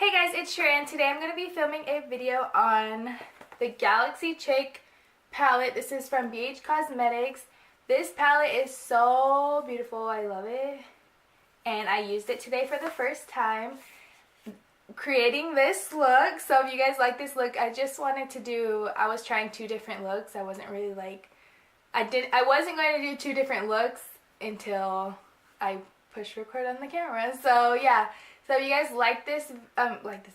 Hey guys, it's Sharon. Today I'm going to be filming a video on the Galaxy Chic palette. This is from BH Cosmetics. This palette is so beautiful. I love it. And I used it today for the first time creating this look. So if you guys like this look, I just wanted to do, I was trying two different looks. I wasn't really like, I wasn't going to do two different looks until I push record on the camera. So yeah. So if you guys like this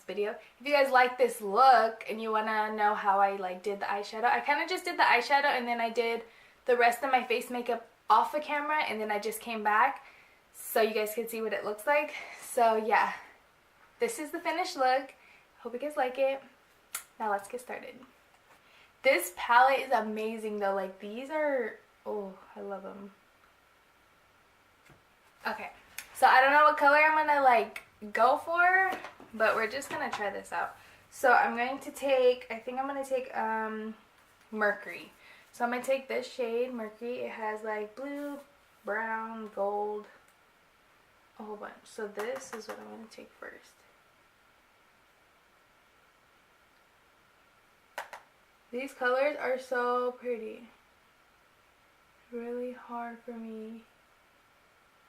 video, if you guys like this look and you want to know how I did the eyeshadow, I kind of just did the eyeshadow and then I did the rest of my face makeup off the camera and then I just came back so you guys can see what it looks like. So yeah, this is the finished look. Hope you guys like it. Now let's get started. This palette is amazing though. Like these are, oh, I love them. Okay, so I don't know what color I'm gonna go for, but we're just gonna try this out. So I'm going to take, I think I'm gonna take Mercury. So I'm gonna take this shade, Mercury. It has like blue, brown, gold, a whole bunch. So this is what I'm gonna take first. These colors are so pretty. Really hard for me.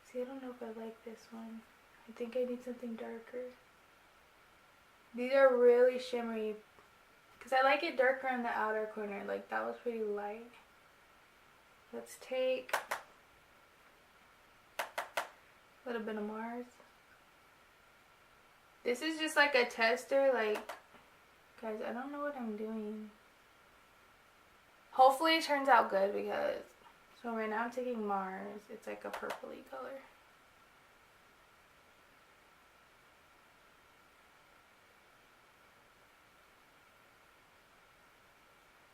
See, I don't know if I like this one. I think I need something darker. These are really shimmery because I like it darker in the outer corner. Like that was pretty light. Let's take a little bit of Mars. This is just like a tester. Like, guys, I don't know what I'm doing. Hopefully it turns out good because, so right now I'm taking Mars. It's like a purpley color.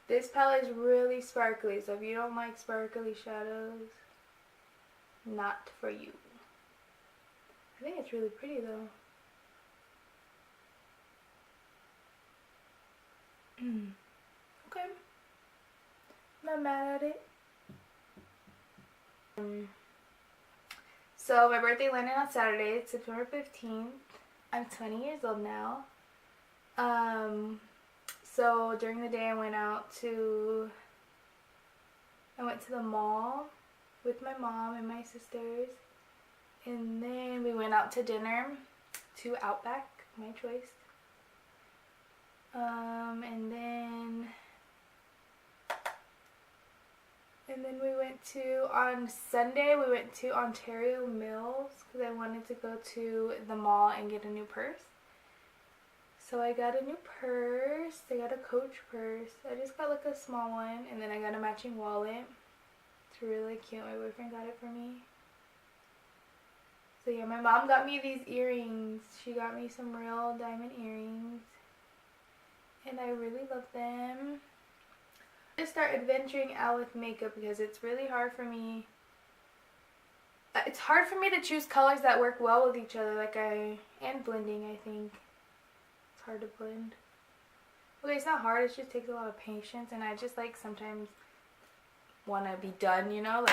This palette is really sparkly, so if you don't like sparkly shadows, not for you. I think it's really pretty though. Okay. Not mad at it. So my birthday landed on Saturday. It's September 15th. I'm 20 years old now. So during the day I went to the mall with my mom and my sisters. And then we went out to dinner to Outback, my choice. And then we went to, on Sunday, we went to Ontario Mills because I wanted to go to the mall and get a new purse. So I got a new purse. I got a Coach purse. I just got like a small one and then I got a matching wallet. It's really cute. My boyfriend got it for me. So yeah, my mom got me these earrings. She got me some real diamond earrings. And I really love them. I start adventuring out with makeup because it's really hard for me. It's hard for me to choose colors that work well with each other, and blending, I think. It's hard to blend. Okay, it's not hard, it just takes a lot of patience, and I just sometimes want to be done, you know,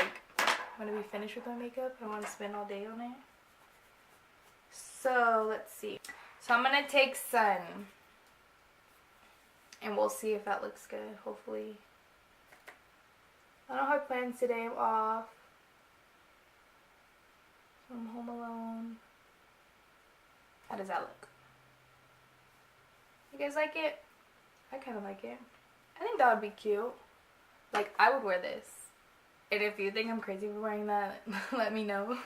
want to be finished with my makeup. I want to spend all day on it. So, let's see. So I'm going to take Sun. And we'll see if that looks good, hopefully. I don't have plans today, I'm off. I'm home alone. How does that look? You guys like it? I kind of like it. I think that would be cute. I would wear this. And if you think I'm crazy for wearing that, let me know.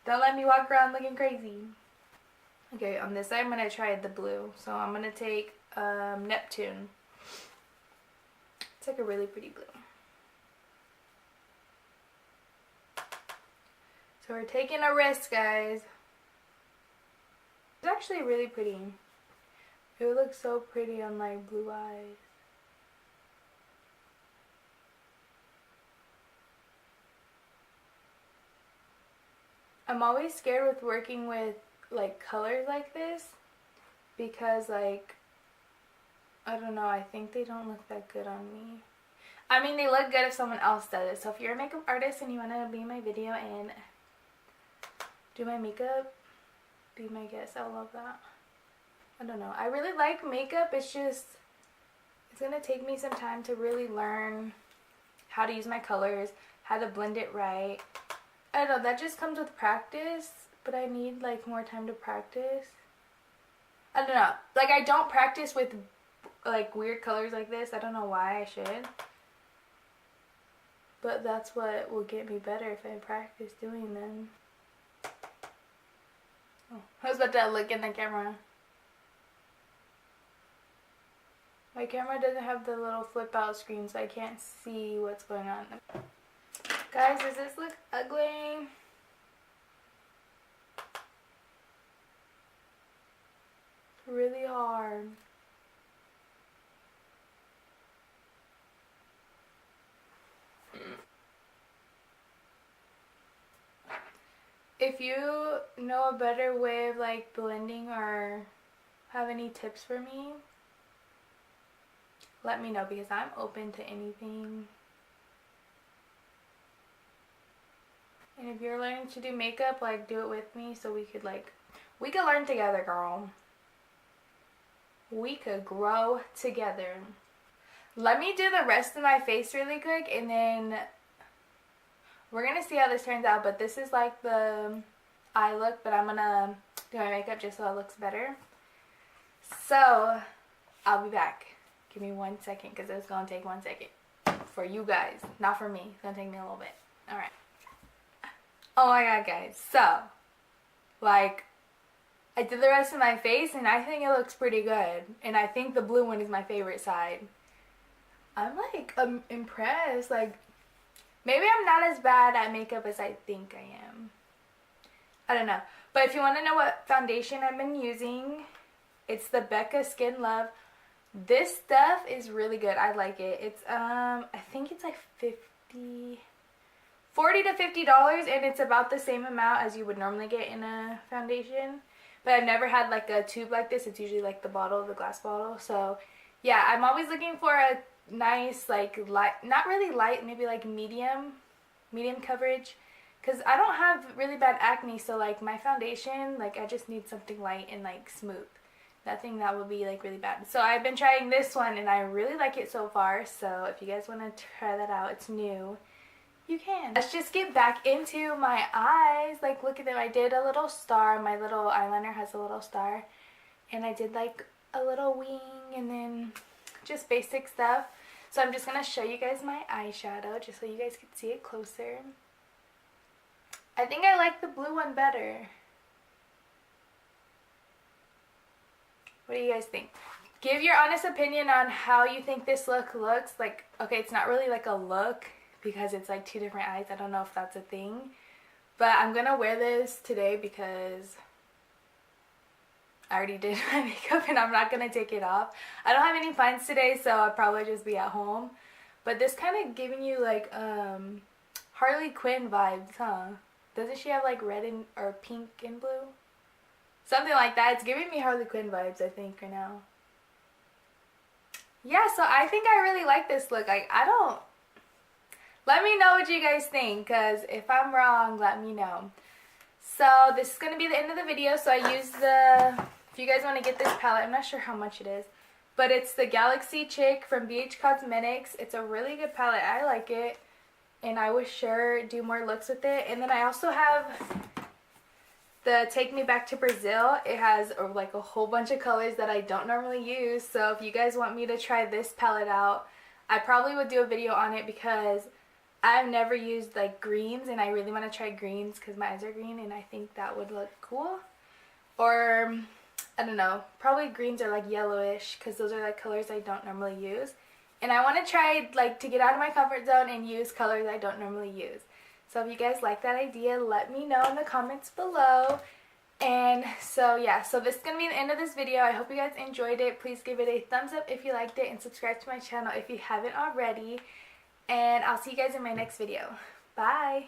Don't let me walk around looking crazy. Okay, on this side I'm going to try the blue. So I'm going to take Neptune. It's like a really pretty blue. So we're taking a risk, guys. It's actually really pretty. It would look so pretty on blue eyes. I'm always scared with working with colors like this because I don't know, I think they don't look that good on me. I mean, they look good if someone else does it. So if you're a makeup artist and you want to be in my video and do my makeup, be my guest. I love that. I don't know. I really like makeup. It's just, it's going to take me some time to really learn how to use my colors, how to blend it right. I don't know, that just comes with practice, but I need like more time to practice. I don't know. Like, I don't practice with like weird colors like this. I don't know why I should. But that's what will get me better if I practice doing them. Oh, I was about to look in the camera. My camera doesn't have the little flip out screen, so I can't see what's going on. Guys, does this look ugly? Really hard. If you know a better way of like blending or have any tips for me, let me know, because I'm open to anything. And if you're learning to do makeup, like, do it with me so we could learn together, girl. We could grow together. Let me do the rest of my face really quick, and then we're gonna see how this turns out. But this is like the eye look, but I'm gonna do my makeup just so it looks better. So I'll be back. Give me 1 second, because it's gonna take 1 second for you guys, not for me. It's gonna take me a little bit. All right. Oh my god, guys. So, like, I did the rest of my face, and I think it looks pretty good. And I think the blue one is my favorite side. I'm like, impressed. Like, maybe I'm not as bad at makeup as I think I am. I don't know. But if you want to know what foundation I've been using, it's the Becca Skin Love. This stuff is really good. I like it. It's I think it's like $40 to $50, and it's about the same amount as you would normally get in a foundation. But I've never had like a tube like this. It's usually like the bottle, the glass bottle. So yeah, I'm always looking for a nice like light, not really light, maybe like medium coverage, because I don't have really bad acne. So like my foundation, like I just need something light and like smooth. Nothing that would be like really bad. So I've been trying this one, and I really like it so far. So if you guys want to try that out, it's new, you can. Let's just get back into my eyes. Like, look at them. I did a little star. My little eyeliner has a little star, and I did like a little wing, and then just basic stuff. So I'm just gonna show you guys my eyeshadow just so you guys can see it closer. I think I like the blue one better. What do you guys think? Give your honest opinion on how you think this look looks. Like, okay, it's not really like a look because it's like two different eyes. I don't know if that's a thing. But I'm going to wear this today because I already did my makeup and I'm not going to take it off. I don't have any plans today, so I'll probably just be at home. But this kind of giving you like Harley Quinn vibes, huh? Doesn't she have like red and or pink and blue? Something like that. It's giving me Harley Quinn vibes, I think, right now. Yeah, so I think I really like this look. Like, I don't... Let me know what you guys think, because if I'm wrong, let me know. So, this is going to be the end of the video. So, I used the... If you guys want to get this palette, I'm not sure how much it is. But it's the Galaxy Chic from BH Cosmetics. It's a really good palette. I like it. And I would sure do more looks with it. And then I also have... the Take Me Back to Brazil. It has like a whole bunch of colors that I don't normally use. So if you guys want me to try this palette out, I probably would do a video on it because I've never used like greens, and I really want to try greens because my eyes are green and I think that would look cool. Or I don't know, probably greens are like yellowish because those are like colors I don't normally use. And I want to try like to get out of my comfort zone and use colors I don't normally use. So if you guys like that idea, let me know in the comments below. And so yeah, so this is going to be the end of this video. I hope you guys enjoyed it. Please give it a thumbs up if you liked it, and subscribe to my channel if you haven't already. And I'll see you guys in my next video. Bye!